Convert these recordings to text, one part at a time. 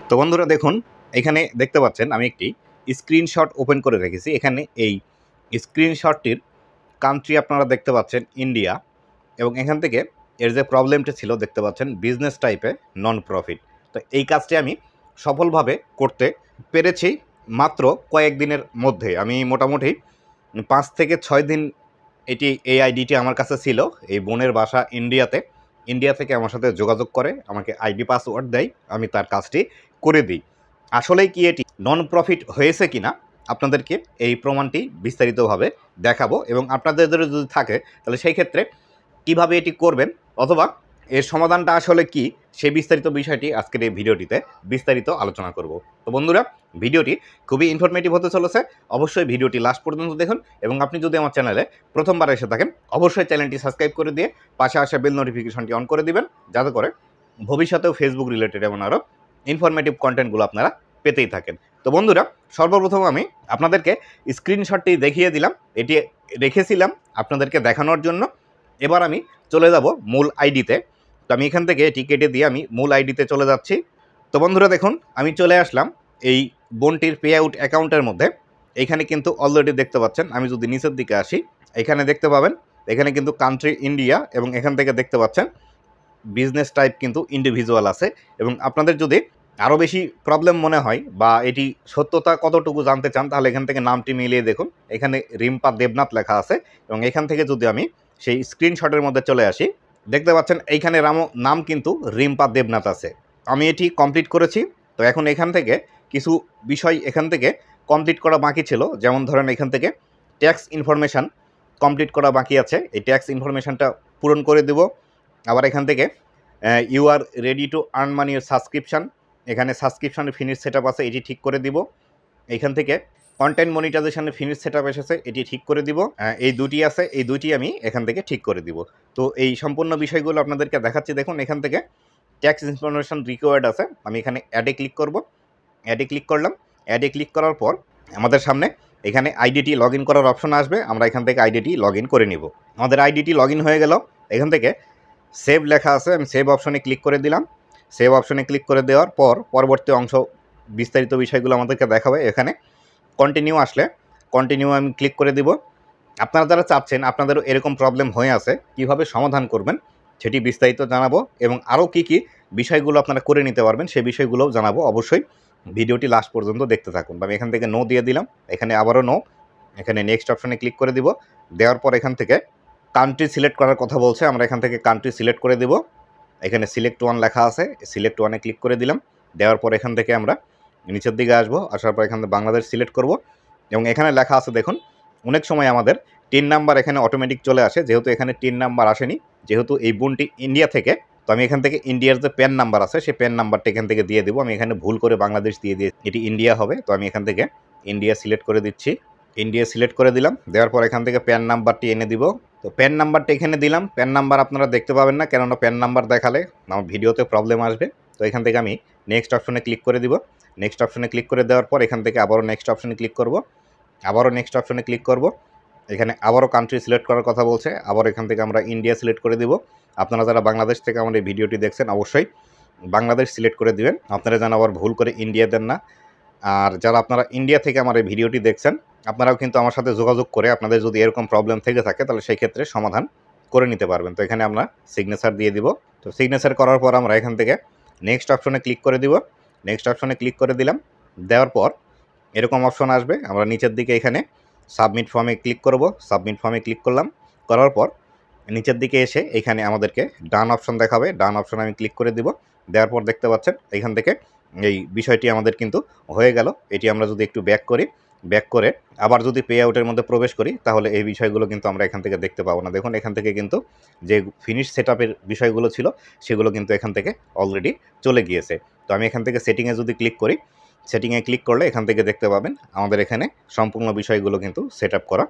তো বন্ধুরা দেখুন, এখানে দেখতে পাচ্ছেন আমি একটি স্ক্রিনশট ওপেন করে রেখেছি। এখানে এই স্ক্রিনশটটির কান্ট্রি আপনারা দেখতে পাচ্ছেন ইন্ডিয়া, এবং এখান থেকে এর যে প্রবলেমটা ছিল দেখতে পাচ্ছেন বিজনেস টাইপে নন প্রফিট। তো এই কাজটি আমি সফলভাবে করতে পেরেছি মাত্র কয়েকদিনের মধ্যে। আমি মোটামুটি 5 থেকে 6 দিন এই আইডিটি আমার কাছে ছিল। এই বোনের বাসা ইন্ডিয়াতে। ইন্ডিয়া থেকে আমার সাথে যোগাযোগ করে আমাকে আইডি পাসওয়ার্ড দেয়, আমি তার কাজটি করে দিই। আসলেই কি এটি নন প্রফিট হয়েছে কিনা আপনাদেরকে এই প্রমাণটি বিস্তারিতভাবে দেখাবো, এবং আপনাদের যদি থাকে তাহলে সেই ক্ষেত্রে কিভাবে এটি করবেন অথবা এর সমাধানটা আসলে কি সেই বিস্তারিত বিষয়টি আজকের এই ভিডিওটিতে বিস্তারিত আলোচনা করব। তো বন্ধুরা, ভিডিওটি খুবই ইনফরমেটিভ হতে চলেছে। অবশ্যই ভিডিওটি লাস্ট পর্যন্ত দেখুন, এবং আপনি যদি আমার চ্যানেলে প্রথমবার এসে থাকেন অবশ্যই চ্যানেলটি সাবস্ক্রাইব করে দিয়ে পাশে আসা বেল নোটিফিকেশনটি অন করে দিবেন, যাতে করে ভবিষ্যতেও ফেসবুক রিলেটেড এমন আরও ইনফরমেটিভ কন্টেন্টগুলো আপনারা পেতেই থাকেন। তো বন্ধুরা, সর্বপ্রথম আমি আপনাদেরকে স্ক্রিনশটটি দেখিয়ে দিলাম, এটি রেখেছিলাম আপনাদেরকে দেখানোর জন্য। এবার আমি চলে যাব মূল আইডিতে। তো আমি এখান থেকে এটি কেটে দিয়ে আমি মূল আইডিতে চলে যাচ্ছি। তো বন্ধুরা দেখুন, আমি চলে আসলাম এই বোনটির পে আউট অ্যাকাউন্টের মধ্যে। এইখানে কিন্তু অলরেডি দেখতে পাচ্ছেন, আমি যদি নিচের দিকে আসি এখানে দেখতে পাবেন, এখানে কিন্তু কান্ট্রি ইন্ডিয়া, এবং এখান থেকে দেখতে পাচ্ছেন বিজনেস টাইপ কিন্তু ইন্ডিভিজুয়াল আছে। এবং আপনাদের যদি আরও বেশি প্রবলেম মনে হয় বা এটি সত্যতা কতটুকু জানতে চান, তাহলে এখান থেকে নামটি মিলিয়ে দেখুন, এখানে রিম্পা দেবনাথ লেখা আছে। এবং এখান থেকে যদি আমি সেই স্ক্রিনশটের মধ্যে চলে আসি, দেখতে পাচ্ছেন এইখানে নাম কিন্তু রিম্পা দেবনাথ আছে। আমি এটি কমপ্লিট করেছি। তো এখন এখান থেকে কিছু বিষয় এখান থেকে কমপ্লিট করা বাকি ছিল, যেমন ধরেন এখান থেকে ট্যাক্স ইনফরমেশান কমপ্লিট করা বাকি আছে, এই ট্যাক্স ইনফরমেশানটা পূরণ করে দেব। আবার এখান থেকে you are ready to earn money subscription, এখানে সাবস্ক্রিপশানের ফিনিশ সেট আপ আছে, এটি ঠিক করে দিব। এখান থেকে কন্টেন্ট মনিটাইজেশনের ফিনিশ সেট আপ এসেছে, এটি ঠিক করে দিব। এই দুটি আছে, এই দুটি আমি এখান থেকে ঠিক করে দিব। তো এই সম্পূর্ণ বিষয়গুলো আপনাদেরকে দেখাচ্ছি। দেখুন, এখান থেকে ট্যাক্স ইনফরমেশন রিকোয়ার্ড আছে, আমি এখানে অ্যাডে ক্লিক করব। অ্যাডে ক্লিক করলাম। অ্যাডে ক্লিক করার পর আমাদের সামনে এখানে আইডিটি লগ ইন করার অপশন আসবে, আমরা এখান থেকে আইডিটি লগ ইন করে নিব। আমাদের আইডিটি লগ ইন হয়ে গেল। এখান থেকে সেভ লেখা আছে, আমি সেভ অপশনে ক্লিক করে দিলাম। সেভ অপশনে ক্লিক করে দেওয়ার পর পরবর্তী অংশ বিস্তারিত বিষয়গুলো আমাদেরকে দেখাবে। এখানে কন্টিনিউ আসলে কন্টিনিউ আমি ক্লিক করে দিব। আপনারা যারা চাচ্ছেন আপনাদেরও এরকম প্রবলেম হয়ে আছে, কিভাবে সমাধান করবেন সেটি বিস্তারিত জানাবো, এবং আরও কি কি বিষয়গুলো আপনারা করে নিতে পারবেন সেই বিষয়গুলোও জানাবো। অবশ্যই ভিডিওটি লাস্ট পর্যন্ত দেখতে থাকুন। আমি এখান থেকে নো দিয়ে দিলাম, এখানে আবারও নো, এখানে নেক্সট অপশনে ক্লিক করে দিব। দেওয়ার পর এখান থেকে কান্ট্রি সিলেক্ট করার কথা বলছে, আমরা এখান থেকে কান্ট্রি সিলেক্ট করে দিব। এখানে সিলেক্ট ওয়ান লেখা আছে, সিলেক্ট ওয়ানে ক্লিক করে দিলাম। দেওয়ার পর এখান থেকে আমরা নিচের দিকে আসবো, আসার পর এখানে বাংলাদেশ সিলেক্ট করব, এবং এখানে লেখা আছে দেখুন, অনেক সময় আমাদের 3 নাম্বার এখানে অটোমেটিক চলে আসে, যেহেতু এখানে 3 নাম্বার আসেনি, যেহেতু এই বোনটি ইন্ডিয়া থেকে। তো আমি এখান থেকে ইন্ডিয়ার যে প্যান নাম্বার আছে সেই প্যান নাম্বারটা এখান থেকে দিয়ে দেবো। আমি এখানে ভুল করে বাংলাদেশ দিয়ে এটি ইন্ডিয়া হবে। তো আমি এখান থেকে ইন্ডিয়া সিলেক্ট করে দিচ্ছি, ইন্ডিয়া সিলেক্ট করে দিলাম। দেওয়ার পর এখান থেকে প্যান নাম্বারটি এনে দিব। তো প্যান নাম্বারটা এখানে দিলাম। প্যান নাম্বার আপনারা দেখতে পাবেন না, কেননা প্যান নাম্বার দেখালে আমার ভিডিওতে প্রবলেম আসবে। তো এখান থেকে আমি নেক্সট অপশনে ক্লিক করে দিব। নেক্সট অপশনে ক্লিক করে দেওয়ার পর এখান থেকে আবারও নেক্সট অপশনে ক্লিক করব, আবারও নেক্সট অপশনে ক্লিক করব। এখানে আবারও কান্ট্রি সিলেক্ট করার কথা বলছে, আবার এখান থেকে আমরা ইন্ডিয়া সিলেক্ট করে দিব। আপনারা যারা বাংলাদেশ থেকে আমার এই ভিডিওটি দেখছেন অবশ্যই বাংলাদেশ সিলেক্ট করে দিবেন, আপনারা যেন আবার ভুল করে ইন্ডিয়া দেন না। আর যারা আপনারা ইন্ডিয়া থেকে আমার এই ভিডিওটি দেখছেন, আপনারাও কিন্তু আমার সাথে যোগাযোগ করে আপনাদের যদি এরকম প্রবলেম থেকে থাকে তাহলে সেই ক্ষেত্রে সমাধান করে নিতে পারবেন। তো এখানে আমরা সিগনেচার দিয়ে দিব। তো সিগনেচার করার পর আমরা এখান থেকে নেক্সট অপশনে ক্লিক করে দিব। নেক্সট অপশনে ক্লিক করে দিলাম। দেওয়ার পর এরকম অপশন আসবে, আমরা নিচের দিকে এখানে সাবমিট ফর্মে ক্লিক করব। সাবমিট ফর্মে ক্লিক করলাম, করার পর নিচের দিকে এসে এখানে আমাদেরকে ডান অপশন দেখাবে, ডান অপশন আমি ক্লিক করে দিব। দেওয়ার পর দেখতে পাচ্ছেন এখান থেকে এই বিষয়টি আমাদের কিন্তু হয়ে গেল। এটি আমরা যদি একটু ব্যাক করি, ব্যাক করে আবার যদি পে আউটের মধ্যে প্রবেশ করি, তাহলে এই বিষয়গুলো কিন্তু আমরা এখান থেকে দেখতে পাবো না। দেখুন, এখান থেকে কিন্তু যে ফিনিশ সেটআপের বিষয়গুলো ছিল সেগুলো কিন্তু এখান থেকে অলরেডি চলে গিয়েছে। তো আমি এখান থেকে সেটিংয়ে যদি ক্লিক করি, সেটিংয়ে ক্লিক করলে এখান থেকে দেখতে পাবেন আমাদের এখানে সম্পূর্ণ বিষয়গুলো কিন্তু সেট আপ করা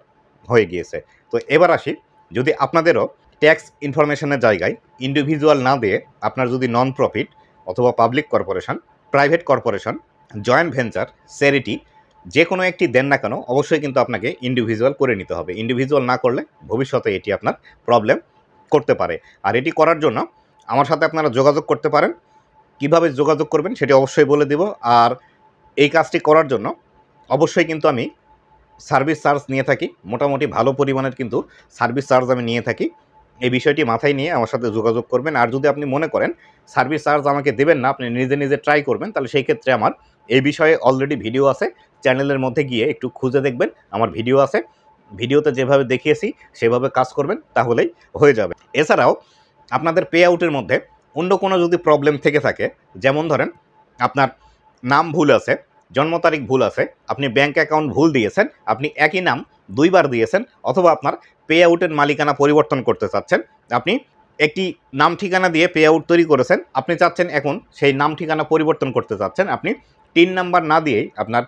হয়ে গিয়েছে। তো এবার আসি, যদি আপনাদেরও ট্যাক্স ইনফরমেশনের জায়গায় ইন্ডিভিজুয়াল না দিয়ে আপনার যদি নন প্রফিট অথবা public corporation, private corporation, joint venture, charity যে কোনো একটি দেন না কেন, অবশ্যই কিন্তু আপনাকে ইন্ডিভিজুয়াল করে নিতে হবে। ইন্ডিভিজুয়াল না করলে ভবিষ্যতে এটি আপনার প্রবলেম করতে পারে। আর এটি করার জন্য আমার সাথে আপনারা যোগাযোগ করতে পারেন। কিভাবে যোগাযোগ করবেন সেটি অবশ্যই বলে দিব। আর এই কাজটি করার জন্য অবশ্যই কিন্তু আমি সার্ভিস চার্জ নিয়ে থাকি, মোটামুটি ভালো পরিমাণের কিন্তু সার্ভিস চার্জ আমি নিয়ে থাকি। এই বিষয়টি মাথায় নিয়ে আমার সাথে যোগাযোগ করবেন। আর যদি আপনি মনে করেন সার্ভিস চার্জ আমাকে দেবেন না, আপনি নিজে নিজে ট্রাই করবেন, তাহলে সেই ক্ষেত্রে আমার এই বিষয়ে অলরেডি ভিডিও আছে, চ্যানেলের মধ্যে গিয়ে একটু খুঁজে দেখবেন, আমার ভিডিও আছে। ভিডিওতে যেভাবে দেখিয়েছি সেভাবে কাজ করবেন, তাহলেই হয়ে যাবে। এছাড়াও আপনাদের পে আউটের মধ্যে অন্য কোনো যদি প্রবলেম থেকে থাকে, যেমন ধরেন আপনার নাম ভুল আছে, জন্ম তারিখ ভুল আছে, আপনি ব্যাঙ্ক অ্যাকাউন্ট ভুল দিয়েছেন, আপনি একই নাম দুইবার দিয়েছেন, অথবা আপনার পে আউটের মালিকানা পরিবর্তন করতে চাচ্ছেন, আপনি একটি নাম ঠিকানা দিয়ে পে আউট তৈরি করেছেন, আপনি চাচ্ছেন এখন সেই নাম ঠিকানা পরিবর্তন করতে চাচ্ছেন, আপনি 3 নাম্বার না দিয়েই আপনার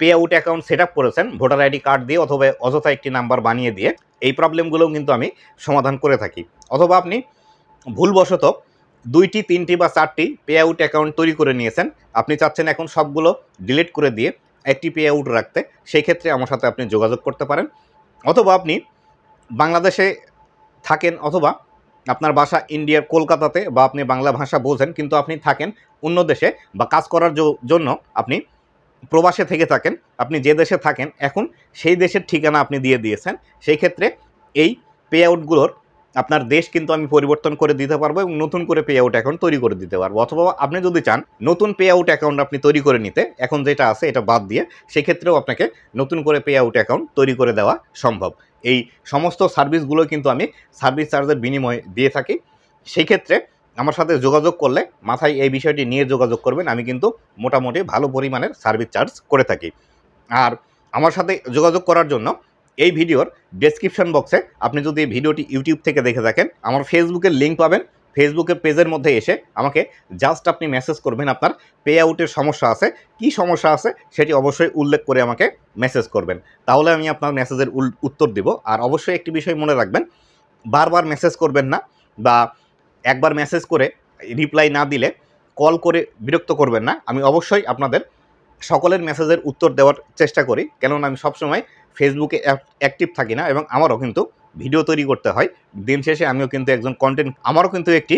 pay out account set up করেছেন ভোটার আইডি কার্ড দিয়ে অথবা অযথা একটি নাম্বার বানিয়ে দিয়ে, এই প্রবলেমগুলোও কিন্তু আমি সমাধান করে থাকি। অথবা আপনি ভুলবশত 2টি 3টি বা 4টি পে আউট অ্যাকাউন্ট তৈরি করে নিয়েছেন, আপনি চাচ্ছেন এখন সবগুলো ডিলিট করে দিয়ে একটি পে আউট রাখতে, সেই ক্ষেত্রে আমার সাথে আপনি যোগাযোগ করতে পারেন। অথবা আপনি বাংলাদেশে থাকেন অথবা আপনার বাসা ইন্ডিয়ার কলকাতাতে, বা আপনি বাংলা ভাষা বোঝেন কিন্তু আপনি থাকেন অন্য দেশে, বা কাজ করার জন্য আপনি প্রবাসে থেকে থাকেন, আপনি যে দেশে থাকেন এখন সেই দেশের ঠিকানা আপনি দিয়ে দিয়েছেন, সেই ক্ষেত্রে এই পে আউটগুলোর আপনার দেশ কিন্তু আমি পরিবর্তন করে দিতে পারবো এবং নতুন করে পে আউট অ্যাকাউন্ট তৈরি করে দিতে পারবো। অথবা আপনি যদি চান নতুন পে আউট অ্যাকাউন্ট আপনি তৈরি করে নিতে, এখন যেটা আছে এটা বাদ দিয়ে, সেক্ষেত্রেও আপনাকে নতুন করে পে আউট অ্যাকাউন্ট তৈরি করে দেওয়া সম্ভব। এই সমস্ত সার্ভিসগুলো কিন্তু আমি সার্ভিস চার্জের বিনিময়ে দিয়ে থাকি। সেই ক্ষেত্রে আমার সাথে যোগাযোগ করলে মাথায় এই বিষয়টি নিয়ে যোগাযোগ করবেন, আমি কিন্তু মোটামুটি ভালো পরিমাণের সার্ভিস চার্জ করে থাকি। আর আমার সাথে যোগাযোগ করার জন্য এই ভিডিওর ডেসক্রিপশন বক্সে আপনি যদি এই ভিডিওটি ইউটিউব থেকে দেখে থাকেন, আমার ফেসবুকের লিঙ্ক পাবেন, ফেসবুকের পেজের মধ্যে এসে আমাকে জাস্ট আপনি মেসেজ করবেন আপনার পে আউটের সমস্যা আছে, কি সমস্যা আছে সেটি অবশ্যই উল্লেখ করে আমাকে মেসেজ করবেন, তাহলে আমি আপনার মেসেজের উত্তর দিব। আর অবশ্যই একটি বিষয় মনে রাখবেন, বারবার মেসেজ করবেন না, বা একবার মেসেজ করে রিপ্লাই না দিলে কল করে বিরক্ত করবেন না। আমি অবশ্যই আপনাদের সকলের মেসেজের উত্তর দেওয়ার চেষ্টা করি, কেননা আমি সবসময় ফেসবুকে অ্যাক্টিভ থাকি না এবং আমারও কিন্তু ভিডিও তৈরি করতে হয়। দিন শেষে আমিও কিন্তু একজন আমারও কিন্তু একটি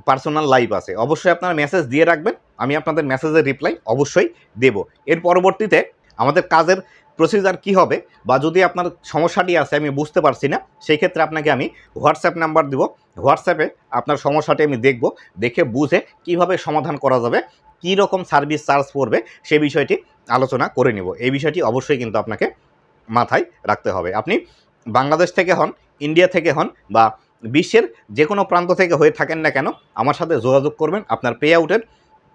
পার্সোনাল লাইফ আছে। অবশ্যই আপনারা মেসেজ দিয়ে রাখবেন, আমি আপনাদের মেসেজের রিপ্লাই অবশ্যই দেব। এর পরবর্তীতে আমাদের কাজের প্রসিজার কি হবে, বা যদি আপনার সমস্যাটি আছে আমি বুঝতে পারছি না, সেই ক্ষেত্রে আপনাকে আমি হোয়াটসঅ্যাপ নাম্বার দিব, হোয়াটসঅ্যাপে আপনার সমস্যাটি আমি দেখব, দেখে বুঝে কিভাবে সমাধান করা যাবে, কী রকম সার্ভিস চার্জ পড়বে সে বিষয়টি আলোচনা করে নেব। এই বিষয়টি অবশ্যই কিন্তু আপনাকে মাথায় রাখতে হবে। আপনি বাংলাদেশ থেকে হন, ইন্ডিয়া থেকে হন, বা বিশ্বের যে কোনো প্রান্ত থেকে হয়ে থাকেন না কেন, আমার সাথে যোগাযোগ করবেন। আপনার পে আউটের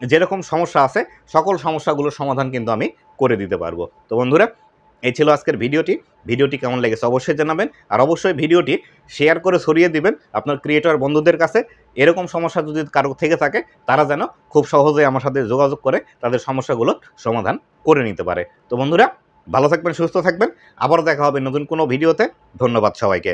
যেরকম সমস্যা আছে সকল সমস্যাগুলোর সমাধান কিন্তু আমি করে দিতে পারবো। তো বন্ধুরা, এই ছিল আজকের ভিডিওটি কেমন লেগেছে অবশ্যই জানাবেন, আর অবশ্যই ভিডিওটি শেয়ার করে ছড়িয়ে দিবেন আপনার ক্রিয়েটর বন্ধুদের কাছে। এরকম সমস্যা যদি কারো থেকে থাকে, তারা যেন খুব সহজে আমার সাথে যোগাযোগ করে তাদের সমস্যাগুলো সমাধান করে নিতে পারে। তো বন্ধুরা, ভালো থাকবেন, সুস্থ থাকবেন, আবার দেখা হবে নতুন কোনো ভিডিওতে। ধন্যবাদ সবাইকে।